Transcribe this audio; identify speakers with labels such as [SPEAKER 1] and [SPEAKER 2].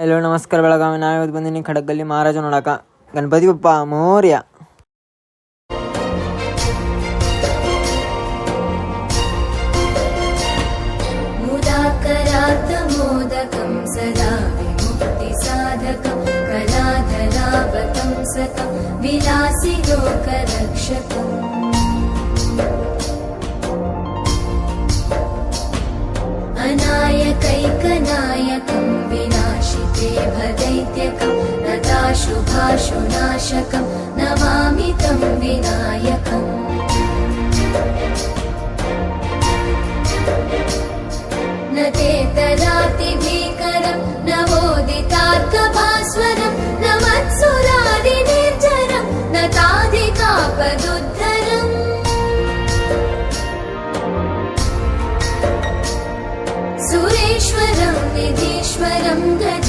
[SPEAKER 1] Hello ನಮಸ್ಕಾರ ಬೆಳಗಾವಿ. ನಾವಿವತ್ತು ಬಂದಿನಿ ಖಡಗಲ್ಲಿ ಮಹಾರಾಜ ನೋಡಕ. ಗಣಪತಿ ಬಪ್ಪ ಮೋರ್ಯ.
[SPEAKER 2] मुदाकरात्मोदकं सदा विमुक्तिसाधकं कलाधरावतं सतं विलासि लोकरक्षकम् अनायकैकनायकं विनाशिते भदैत्यकं नताशुभाशुनाशकं नमामि तं विनायकम् न तेतरातिभीकरं नवोदितार्कभास्वरं न मत्सुरादिनिर्जरं न ताधिकापदुद्धरम् सुरेश्वरं निधीश्वरं गजे